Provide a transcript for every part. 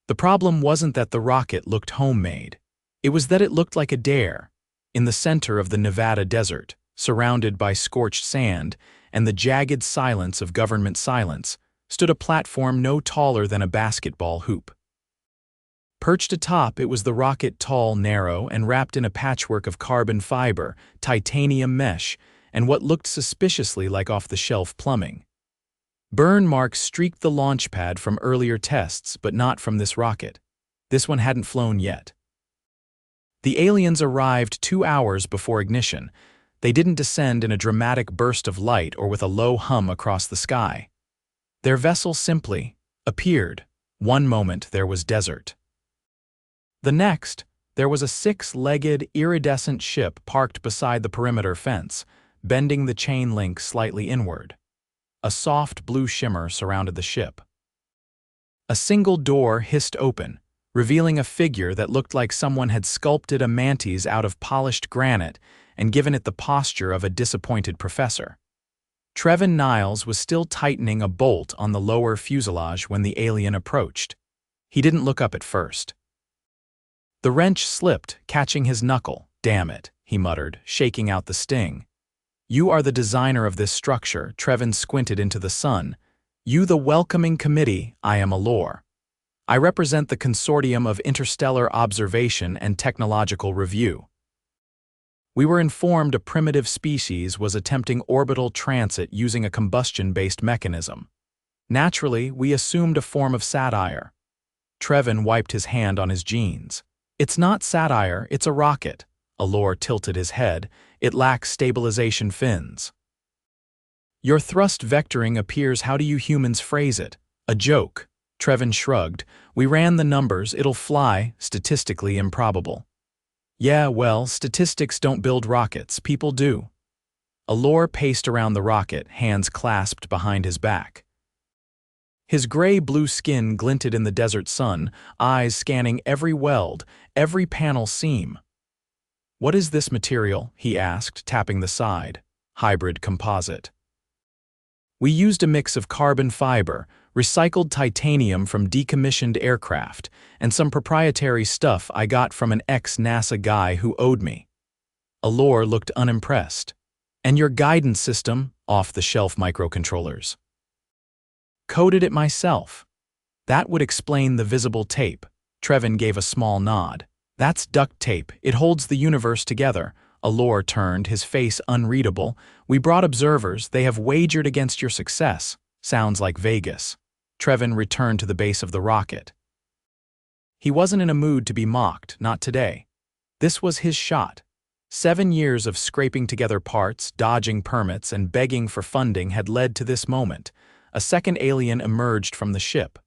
The problem wasn't that the rocket looked homemade. It was that it looked like a dare. In the center of the Nevada desert, surrounded by scorched sand and the jagged silence of government silence, stood a platform no taller than a basketball hoop. Perched atop, it was the rocket, tall, narrow, and wrapped in a patchwork of carbon fiber, titanium mesh, and what looked suspiciously like off-the-shelf plumbing. Burn marks streaked the launch pad from earlier tests, but not from this rocket. This one hadn't flown yet. The aliens arrived 2 hours before ignition. They didn't descend in a dramatic burst of light or with a low hum across the sky. Their vessel simply appeared. One moment there was desert. The next, there was a 6-legged, iridescent ship parked beside the perimeter fence, bending the chain link slightly inward. A soft blue shimmer surrounded the ship. A single door hissed open, revealing a figure that looked like someone had sculpted a mantis out of polished granite and given it the posture of a disappointed professor. Trevin Niles was still tightening a bolt on the lower fuselage when the alien approached. He didn't look up at first. The wrench slipped, catching his knuckle. "Damn it," he muttered, shaking out the sting. "You are the designer of this structure," Trevin squinted into the sun. "You the welcoming committee, I am Allure. I represent the consortium of interstellar observation and technological review. We were informed a primitive species was attempting orbital transit using a combustion-based mechanism. Naturally, we assumed a form of satire." Trevin wiped his hand on his jeans. "It's not satire, it's a rocket." Allure tilted his head. "It lacks stabilization fins." "Your thrust vectoring appears, how do you humans phrase it? A joke." Trevin shrugged. "We ran the numbers, it'll fly, statistically improbable." "Yeah, well, statistics don't build rockets, people do." Allure paced around the rocket, hands clasped behind his back. His gray-blue skin glinted in the desert sun, eyes scanning every weld, every panel seam. "What is this material?" he asked, tapping the side. "Hybrid composite." "We used a mix of carbon fiber, recycled titanium from decommissioned aircraft, and some proprietary stuff I got from an ex-NASA guy who owed me." Allure looked unimpressed. "And your guidance system?" "Off-the-shelf microcontrollers." "Coded it myself." "That would explain the visible tape." Trevin gave a small nod. "That's duct tape. It holds the universe together." Allure turned, his face unreadable. "We brought observers. They have wagered against your success." "Sounds like Vegas." Trevin returned to the base of the rocket. He wasn't in a mood to be mocked, not today. This was his shot. 7 years of scraping together parts, dodging permits, and begging for funding had led to this moment. A second alien emerged from the ship,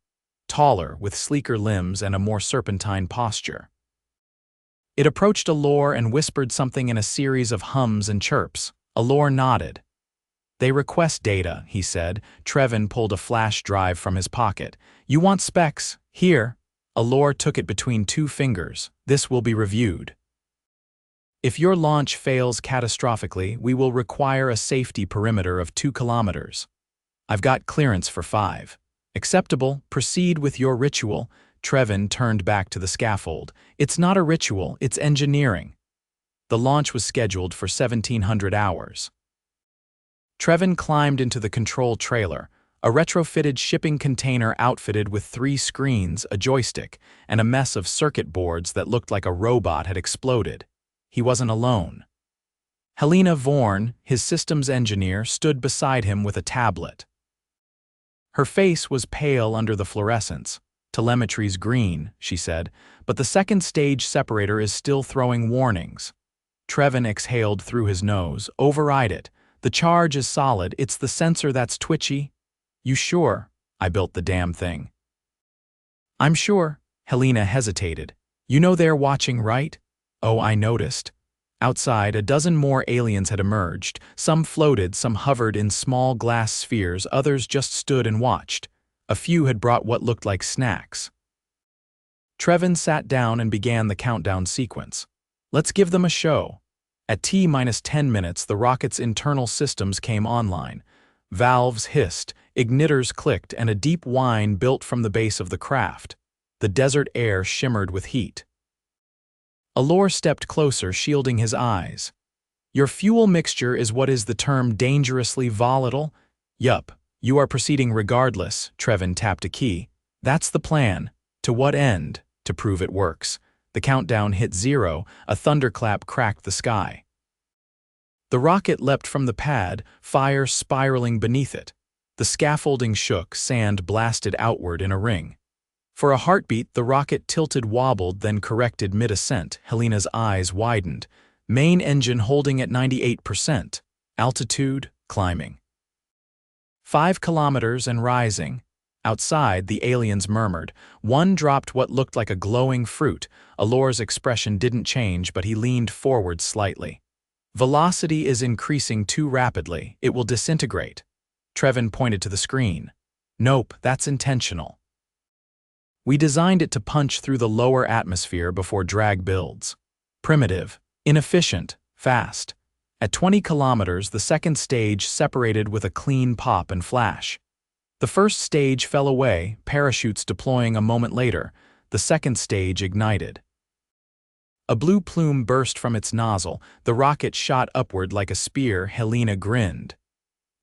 taller, with sleeker limbs and a more serpentine posture. It approached Allure and whispered something in a series of hums and chirps. Allure nodded. "They request data," he said. Trevin pulled a flash drive from his pocket. "You want specs? Here." Allure took it between 2 fingers. "This will be reviewed. If your launch fails catastrophically, we will require a safety perimeter of 2 kilometers. I've got clearance for 5. Acceptable, proceed with your ritual." Trevin turned back to the scaffold. "It's not a ritual, it's engineering." The launch was scheduled for 1700 hours. Trevin climbed into the control trailer, a retrofitted shipping container outfitted with 3 screens, a joystick, and a mess of circuit boards that looked like a robot had exploded. He wasn't alone. Helena Vorn, his systems engineer, stood beside him with a tablet. Her face was pale under the fluorescence. "Telemetry's green," she said, "but the second stage separator is still throwing warnings." Trevin exhaled through his nose. "Override it. The charge is solid, it's the sensor that's twitchy." "You sure?" "I built the damn thing." "I'm sure." Helena hesitated. "You know they're watching, right?" "Oh, I noticed." Outside, a dozen more aliens had emerged. Some floated, some hovered in small glass spheres, others just stood and watched. A few had brought what looked like snacks. Trevin sat down and began the countdown sequence. "Let's give them a show." At T-10 minutes, the rocket's internal systems came online. Valves hissed, ignitors clicked, and a deep whine built from the base of the craft. The desert air shimmered with heat. Allure stepped closer, shielding his eyes. Your fuel mixture is what is the term dangerously volatile? Yup, you are proceeding regardless, Trevin tapped a key. That's the plan. To what end? To prove it works. The countdown hit 0, a thunderclap cracked the sky. The rocket leapt from the pad, fire spiraling beneath it. The scaffolding shook, sand blasted outward in a ring. For a heartbeat, the rocket tilted, wobbled, then corrected mid-ascent. Helena's eyes widened. Main engine holding at 98%. Altitude, climbing. 5 kilometers and rising. Outside, the aliens murmured. One dropped what looked like a glowing fruit. Allure's expression didn't change, but he leaned forward slightly. Velocity is increasing too rapidly. It will disintegrate. Trevin pointed to the screen. Nope, that's intentional. We designed it to punch through the lower atmosphere before drag builds. Primitive, inefficient, fast. At 20 kilometers, the second stage separated with a clean pop and flash. The first stage fell away, parachutes deploying a moment later. The second stage ignited. A blue plume burst from its nozzle. The rocket shot upward like a spear. Helena grinned.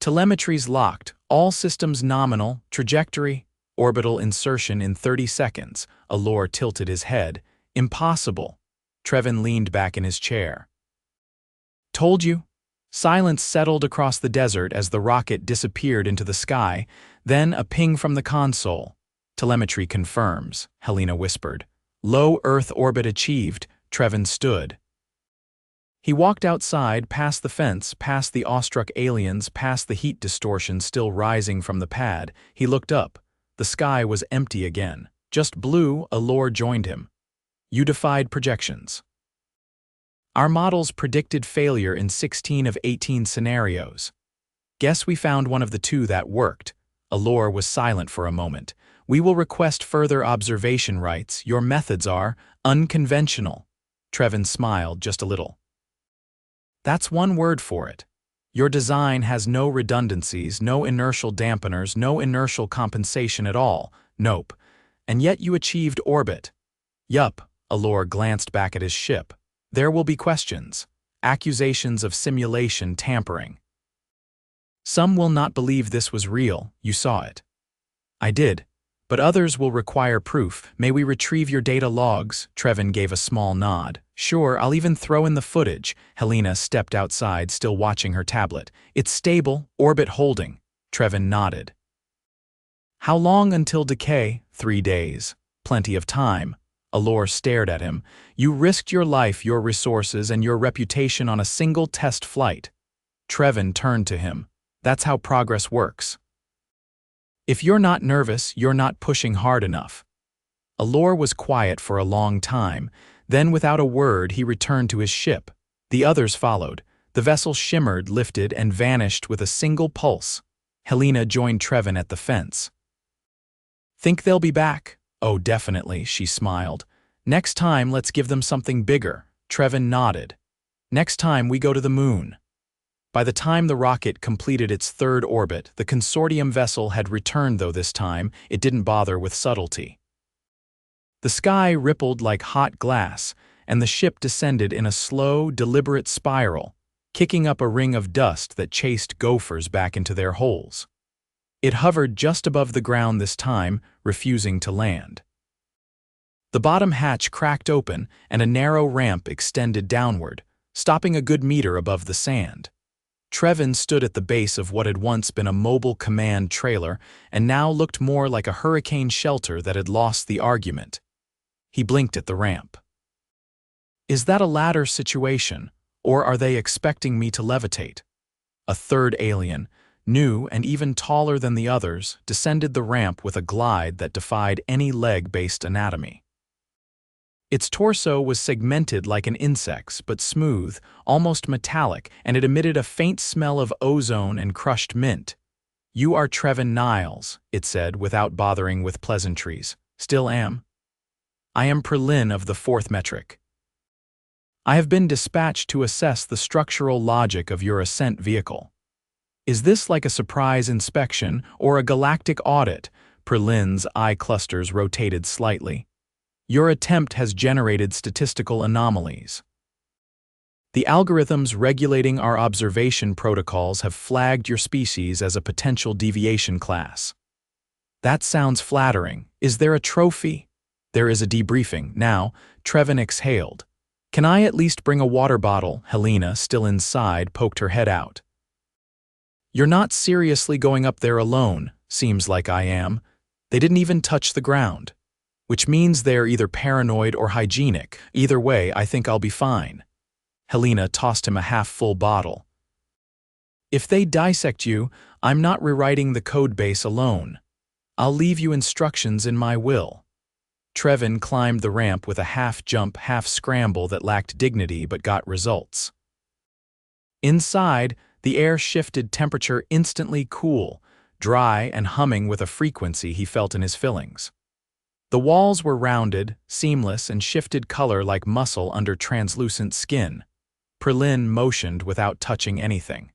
Telemetry's locked. All systems nominal. Trajectory. Orbital insertion in 30 seconds. Allure tilted his head. Impossible. Trevin leaned back in his chair. Told you? Silence settled across the desert as the rocket disappeared into the sky, then a ping from the console. Telemetry confirms, Helena whispered. Low Earth orbit achieved. Trevin stood. He walked outside, past the fence, past the awestruck aliens, past the heat distortion still rising from the pad. He looked up. The sky was empty again. Just blue. Allure joined him. You defied projections. Our models predicted failure in 16 of 18 scenarios. Guess we found one of the 2 that worked. Allure was silent for a moment. We will request further observation rights. Your methods are unconventional. Trevin smiled just a little. That's one word for it. Your design has no redundancies, no inertial dampeners, no inertial compensation at all. Nope. And yet you achieved orbit. Yup. Allure glanced back at his ship. There will be questions. Accusations of simulation tampering. Some will not believe this was real. You saw it. I did. But others will require proof. May we retrieve your data logs? Trevin gave a small nod. Sure, I'll even throw in the footage. Helena stepped outside, still watching her tablet. It's stable, orbit holding. Trevin nodded. How long until decay? 3 days. Plenty of time. Allure stared at him. You risked your life, your resources, and your reputation on a single test flight. Trevin turned to him. That's how progress works. If you're not nervous, you're not pushing hard enough. Allure was quiet for a long time. Then, without a word, he returned to his ship. The others followed. The vessel shimmered, lifted, and vanished with a single pulse. Helena joined Trevin at the fence. Think they'll be back? Oh, definitely, she smiled. Next time, let's give them something bigger. Trevin nodded. Next time, we go to the moon. By the time the rocket completed its 3rd orbit, the consortium vessel had returned, though this time it didn't bother with subtlety. The sky rippled like hot glass, and the ship descended in a slow, deliberate spiral, kicking up a ring of dust that chased gophers back into their holes. It hovered just above the ground this time, refusing to land. The bottom hatch cracked open, and a narrow ramp extended downward, stopping a good meter above the sand. Trevin stood at the base of what had once been a mobile command trailer and now looked more like a hurricane shelter that had lost the argument. He blinked at the ramp. Is that a ladder situation, or are they expecting me to levitate? A 3rd alien, new and even taller than the others, descended the ramp with a glide that defied any leg-based anatomy. Its torso was segmented like an insect's, but smooth, almost metallic, and it emitted a faint smell of ozone and crushed mint. You are Trevin Niles, it said, without bothering with pleasantries. Still am. I am Perlin of the 4th metric. I have been dispatched to assess the structural logic of your ascent vehicle. Is this like a surprise inspection or a galactic audit? Perlin's eye clusters rotated slightly. Your attempt has generated statistical anomalies. The algorithms regulating our observation protocols have flagged your species as a potential deviation class. That sounds flattering. Is there a trophy? There is a debriefing. Now, Trevin exhaled. Can I at least bring a water bottle? Helena, still inside, poked her head out. You're not seriously going up there alone. Seems like I am. They didn't even touch the ground. Which means they're either paranoid or hygienic. Either way, I think I'll be fine. Helena tossed him a half-full bottle. If they dissect you, I'm not rewriting the codebase alone. I'll leave you instructions in my will. Trevin climbed the ramp with a half-jump, half-scramble that lacked dignity but got results. Inside, the air shifted temperature instantly cool, dry and humming with a frequency he felt in his fillings. The walls were rounded, seamless, and shifted color like muscle under translucent skin. Perlin motioned without touching anything.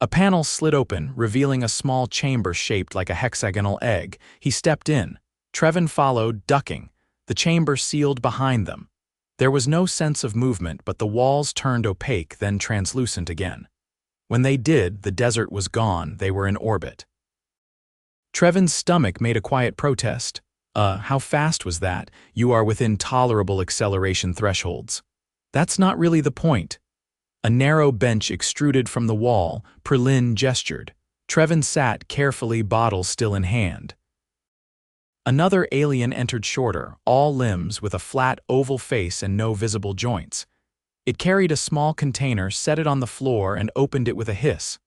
A panel slid open, revealing a small chamber shaped like a hexagonal egg. He stepped in. Trevin followed, ducking. The chamber sealed behind them. There was no sense of movement, but the walls turned opaque, then translucent again. When they did, the desert was gone. They were in orbit. Trevin's stomach made a quiet protest. How fast was that? You are within tolerable acceleration thresholds. That's not really the point. A narrow bench extruded from the wall. Perlin gestured. Trevin sat carefully, bottle still in hand. Another alien entered, shorter, all limbs, with a flat, oval face and no visible joints. It carried a small container, set it on the floor, and opened it with a hiss.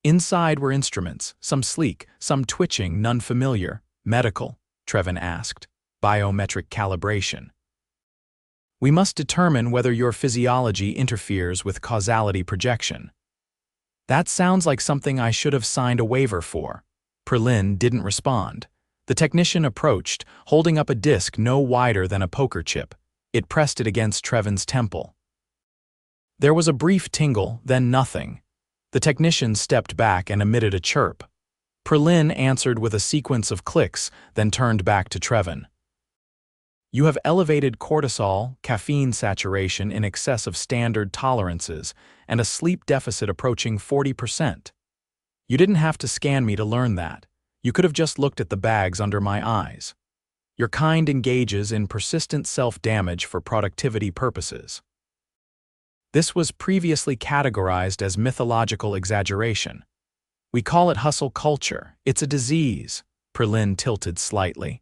Inside were instruments, some sleek, some twitching, none familiar. Medical, Trevin asked. Biometric calibration. We must determine whether your physiology interferes with causality projection. That sounds like something I should have signed a waiver for. Perlin didn't respond. The technician approached, holding up a disc no wider than a poker chip. It pressed it against Trevin's temple. There was a brief tingle, then nothing. The technician stepped back and emitted a chirp. Perlin answered with a sequence of clicks, then turned back to Trevin. You have elevated cortisol, caffeine saturation in excess of standard tolerances, and a sleep deficit approaching 40%. You didn't have to scan me to learn that. You could have just looked at the bags under my eyes. Your kind engages in persistent self-damage for productivity purposes. This was previously categorized as mythological exaggeration. We call it hustle culture. It's a disease. Perlin tilted slightly.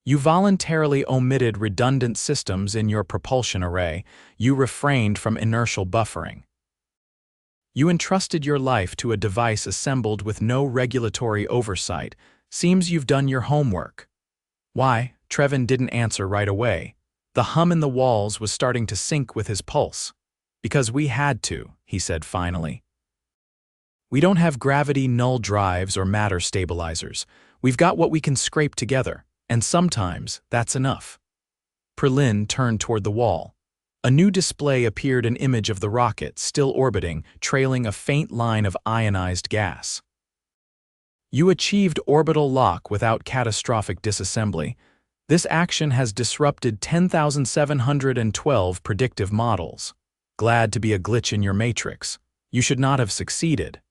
You voluntarily omitted redundant systems in your propulsion array. You refrained from inertial buffering. You entrusted your life to a device assembled with no regulatory oversight. Seems you've done your homework. Why? Trevin didn't answer right away. The hum in the walls was starting to sync with his pulse. Because we had to, he said finally. We don't have gravity null drives or matter stabilizers. We've got what we can scrape together. And sometimes, that's enough. Perlin turned toward the wall. A new display appeared, an image of the rocket, still orbiting, trailing a faint line of ionized gas. You achieved orbital lock without catastrophic disassembly. This action has disrupted 10,712 predictive models. Glad to be a glitch in your matrix. You should not have succeeded.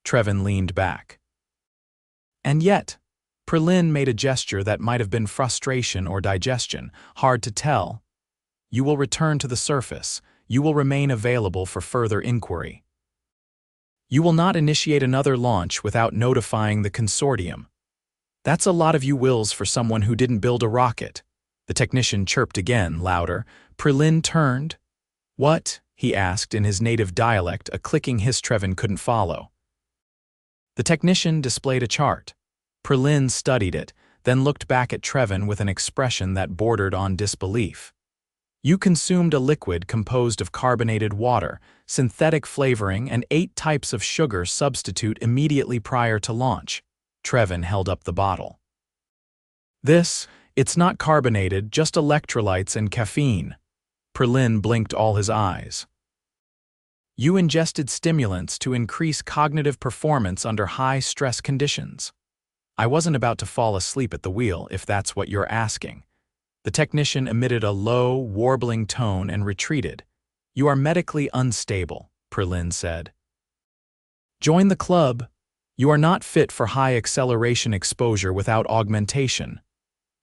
Trevin leaned back. And yet, Perlin made a gesture that might have been frustration or digestion, hard to tell. You will return to the surface. You will remain available for further inquiry. You will not initiate another launch without notifying the consortium. That's a lot of you wills for someone who didn't build a rocket. The technician chirped again, louder. Perlin turned. What? He asked in his native dialect, a clicking hiss Trevin couldn't follow. The technician displayed a chart. Perlin studied it, then looked back at Trevin with an expression that bordered on disbelief. You consumed a liquid composed of carbonated water, synthetic flavoring, and 8 types of sugar substitute immediately prior to launch. Trevin held up the bottle. It's not carbonated, just electrolytes and caffeine. Perlin blinked all his eyes. You ingested stimulants to increase cognitive performance under high-stress conditions. I wasn't about to fall asleep at the wheel, if that's what you're asking. The technician emitted a low, warbling tone and retreated. "You are medically unstable," Perlin said. "Join the club. You are not fit for high acceleration exposure without augmentation."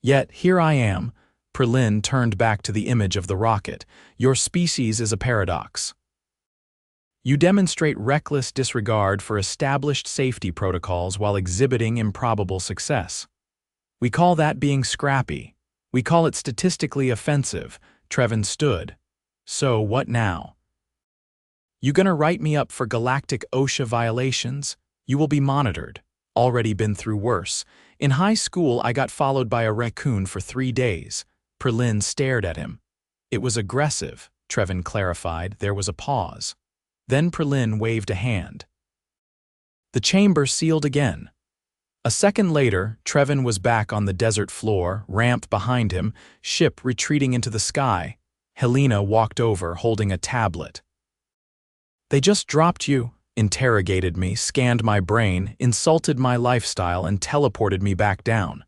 "Yet, here I am." Perlin turned back to the image of the rocket. "Your species is a paradox. You demonstrate reckless disregard for established safety protocols while exhibiting improbable success. We call that being scrappy. We call it statistically offensive." Trevin stood. "So what now? You gonna write me up for galactic OSHA violations? You will be monitored. Already been through worse. In high school, I got followed by a raccoon for 3 days." Perlin stared at him. "It was aggressive," Trevin clarified. There was a pause. Then Perlin waved a hand. The chamber sealed again. A second later, Trevin was back on the desert floor, ramp behind him, ship retreating into the sky. Helena walked over, holding a tablet. "They just dropped you," interrogated me, scanned my brain, insulted my lifestyle, and teleported me back down.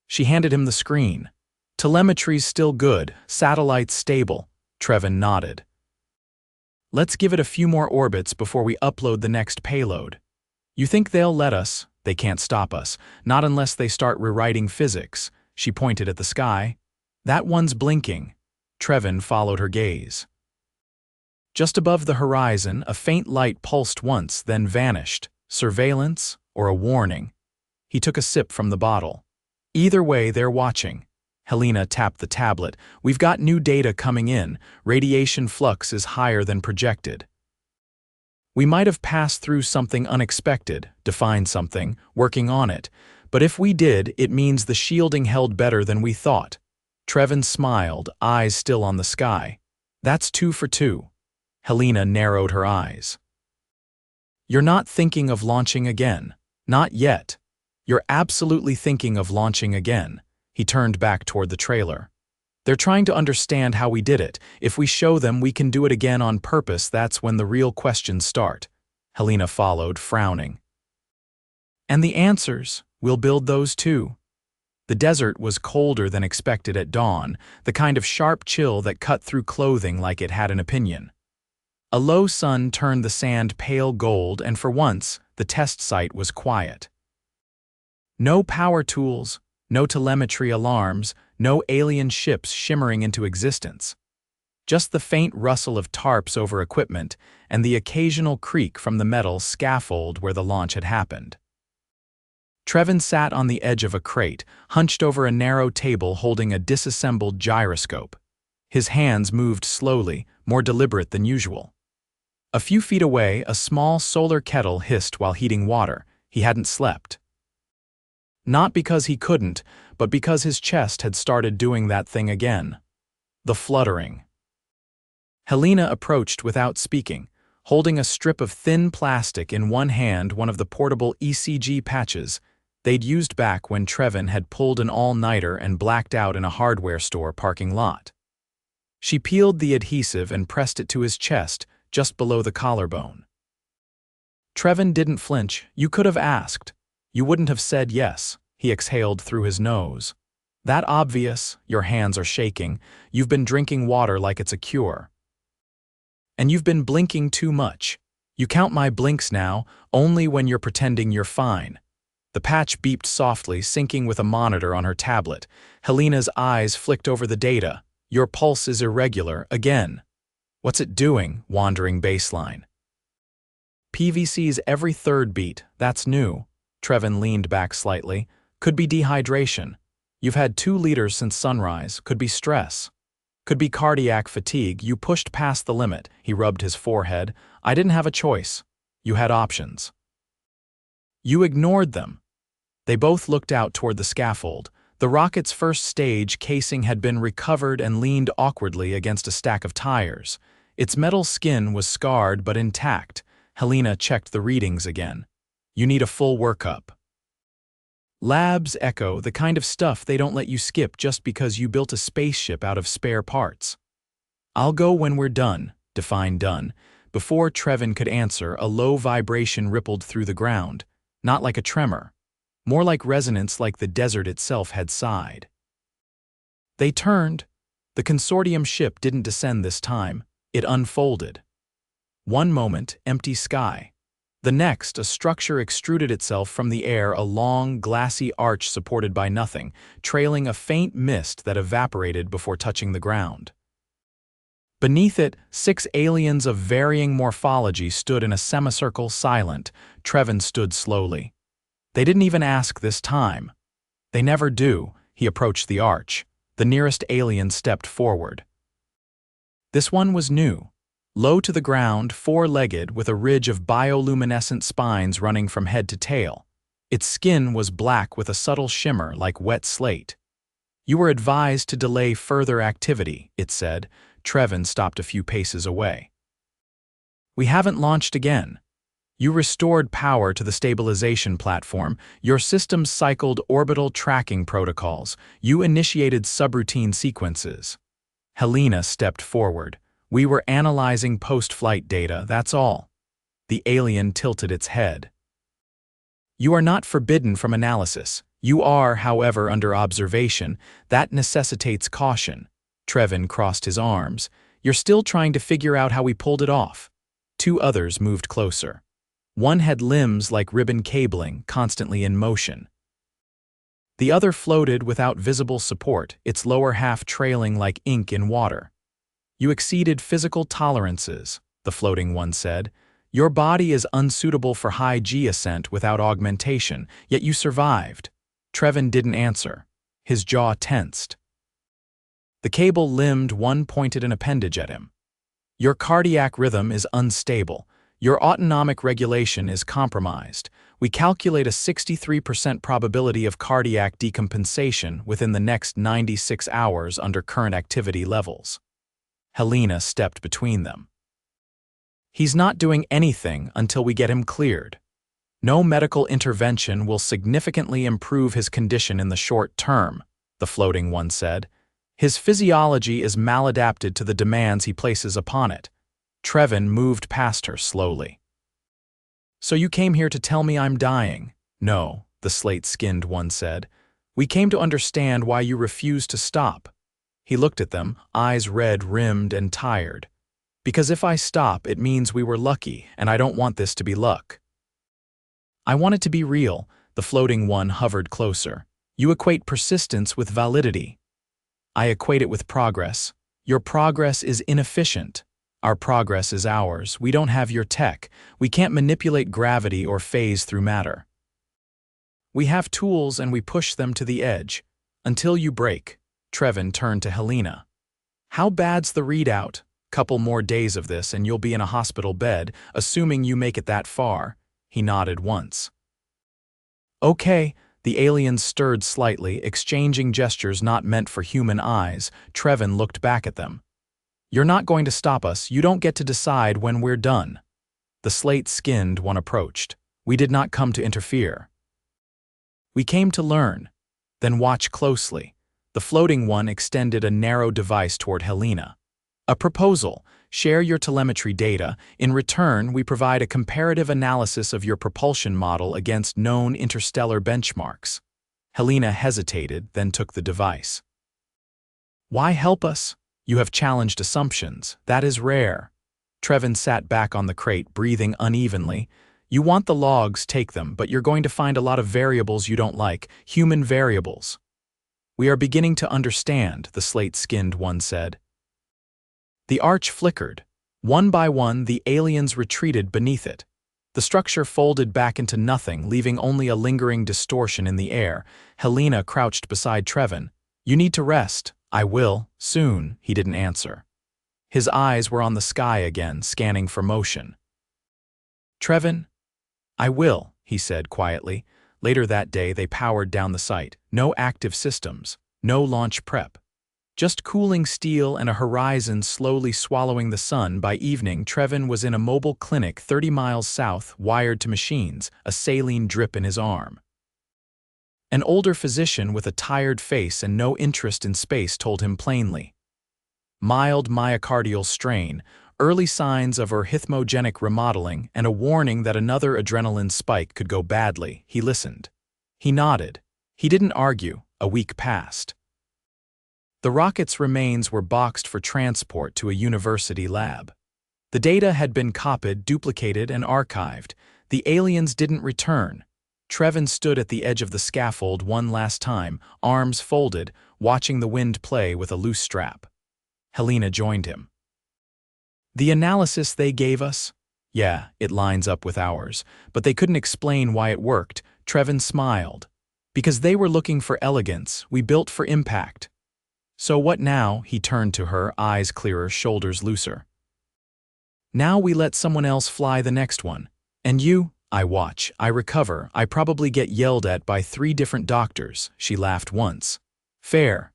She handed him the screen. "Telemetry's still good, satellites stable." Trevin nodded. "Let's give it a few more orbits before we upload the next payload." "You think they'll let us?" "They can't stop us, not unless they start rewriting physics." She pointed at the sky. "That one's blinking." Trevin followed her gaze. Just above the horizon, a faint light pulsed once, then vanished. Surveillance or a warning? He took a sip from the bottle. "Either way, they're watching." Helena tapped the tablet. "We've got new data coming in. Radiation flux is higher than projected. We might have passed through something unexpected, defined something, working on it. But if we did, it means the shielding held better than we thought." Trevin smiled, eyes still on the sky. "That's 2 for 2. Helena narrowed her eyes. "You're not thinking of launching again. Not yet. You're absolutely thinking of launching again." He turned back toward the trailer. "They're trying to understand how we did it. If we show them we can do it again on purpose, that's when the real questions start." Helena followed, frowning. "And the answers, we'll build those too." The desert was colder than expected at dawn, the kind of sharp chill that cut through clothing like it had an opinion. A low sun turned the sand pale gold, and for once, the test site was quiet. No power tools, no telemetry alarms, no alien ships shimmering into existence. Just the faint rustle of tarps over equipment and the occasional creak from the metal scaffold where the launch had happened. Trevin sat on the edge of a crate, hunched over a narrow table holding a disassembled gyroscope. His hands moved slowly, more deliberate than usual. A few feet away, a small solar kettle hissed while heating water. He hadn't slept. Not because he couldn't, but because his chest had started doing that thing again. The fluttering. Helena approached without speaking, holding a strip of thin plastic in one hand, one of the portable ECG patches they'd used back when Trevin had pulled an all-nighter and blacked out in a hardware store parking lot. She peeled the adhesive and pressed it to his chest, just below the collarbone. Trevin didn't flinch. "You could have asked. You wouldn't have said yes." He exhaled through his nose. "That obvious, your hands are shaking. You've been drinking water like it's a cure. And you've been blinking too much. You count my blinks now, only when you're pretending you're fine." The patch beeped softly, syncing with a monitor on her tablet. Helena's eyes flicked over the data. "Your pulse is irregular, again." "What's it doing?" Wandering baseline. "PVC's every third beat. That's new." Trevin leaned back slightly. "Could be dehydration. You've had 2 liters since sunrise. Could be stress. Could be cardiac fatigue. You pushed past the limit." He rubbed his forehead. "I didn't have a choice. You had options. You ignored them." They both looked out toward the scaffold. The rocket's first stage casing had been recovered and leaned awkwardly against a stack of tires. Its metal skin was scarred but intact. Helena checked the readings again. "You need a full workup." Labs echo, the kind of stuff they don't let you skip just because you built a spaceship out of spare parts. "I'll go when we're done," define done. Before Trevin could answer, a low vibration rippled through the ground, not like a tremor, more like resonance, like the desert itself had sighed. They turned. The consortium ship didn't descend this time. It unfolded. One moment, empty sky. The next, a structure extruded itself from the air, a long, glassy arch supported by nothing, trailing a faint mist that evaporated before touching the ground. Beneath it, 6 aliens of varying morphology stood in a semicircle, silent. Trevin stood slowly. They didn't even ask this time. They never do. He approached the arch. The nearest alien stepped forward. This one was new. Low to the ground, 4-legged, with a ridge of bioluminescent spines running from head to tail. Its skin was black with a subtle shimmer like wet slate. "You were advised to delay further activity," it said. Trevin stopped a few paces away. "We haven't launched again. You restored power to the stabilization platform. Your systems cycled orbital tracking protocols. You initiated subroutine sequences." Helena stepped forward. "We were analyzing post-flight data, that's all." The alien tilted its head. "You are not forbidden from analysis. You are, however, under observation. That necessitates caution." Trevin crossed his arms. "You're still trying to figure out how we pulled it off." 2 others moved closer. One had limbs like ribbon cabling, constantly in motion. The other floated without visible support, its lower half trailing like ink in water. "You exceeded physical tolerances," the floating one said. "Your body is unsuitable for high-G ascent without augmentation, yet you survived." Trevin didn't answer. His jaw tensed. The cable-limbed one pointed an appendage at him. "Your cardiac rhythm is unstable. Your autonomic regulation is compromised. We calculate a 63% probability of cardiac decompensation within the next 96 hours under current activity levels." Helena stepped between them. "He's not doing anything until we get him cleared. No medical intervention will significantly improve his condition in the short term," the floating one said. "His physiology is maladapted to the demands he places upon it." Trevin moved past her slowly. "So you came here to tell me I'm dying?" "No," the slate-skinned one said. "We came to understand why you refuse to stop." He looked at them, eyes red-rimmed and tired. "Because if I stop, it means we were lucky, and I don't want this to be luck." "I want it to be real." The floating one hovered closer. "You equate persistence with validity." "I equate it with progress. Your progress is inefficient. Our progress is ours. We don't have your tech. We can't manipulate gravity or phase through matter. We have tools and we push them to the edge. Until you break." Trevin turned to Helena. "How bad's the readout?" "Couple more days of this and you'll be in a hospital bed, assuming you make it that far." He nodded once. "Okay." The aliens stirred slightly, exchanging gestures not meant for human eyes. Trevin looked back at them. "You're not going to stop us. You don't get to decide when we're done." The slate-skinned one approached. "We did not come to interfere. We came to learn." "Then watch closely." The floating one extended a narrow device toward Helena. "A proposal. Share your telemetry data. In return, we provide a comparative analysis of your propulsion model against known interstellar benchmarks." Helena hesitated, then took the device. "Why help us? You have challenged assumptions. That is rare." Trevin sat back on the crate, breathing unevenly. "You want the logs, take them, but you're going to find a lot of variables you don't like, human variables." "We are beginning to understand," the slate-skinned one said. The arch flickered. One by one, the aliens retreated beneath it. The structure folded back into nothing, leaving only a lingering distortion in the air. Helena crouched beside Trevin. "You need to rest." "I will, soon," he didn't answer. His eyes were on the sky again, scanning for motion. "Trevin?" "I will," he said quietly. Later that day, they powered down the site. No active systems, no launch prep. Just cooling steel and a horizon slowly swallowing the sun. By evening, Trevin was in a mobile clinic 30 miles south, wired to machines, a saline drip in his arm. An older physician with a tired face and no interest in space told him plainly. Mild myocardial strain, early signs of arrhythmogenic remodeling, and a warning that another adrenaline spike could go badly. He listened. He nodded. He didn't argue. A week passed. The rocket's remains were boxed for transport to a university lab. The data had been copied, duplicated, and archived. The aliens didn't return. Trevin stood at the edge of the scaffold one last time, arms folded, watching the wind play with a loose strap. Helena joined him. The analysis they gave us? Yeah, it lines up with ours, but they couldn't explain why it worked. Trevin smiled. Because they were looking for elegance, we built for impact. So what now? He turned to her, eyes clearer, shoulders looser. Now we let someone else fly the next one. And you? I watch, I recover, I probably get yelled at by 3 different doctors. She laughed once. Fair.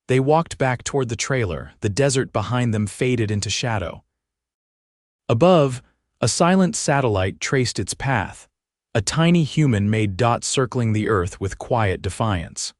They walked back toward the trailer, the desert behind them faded into shadow. Above, a silent satellite traced its path. A tiny human made dots circling the earth with quiet defiance.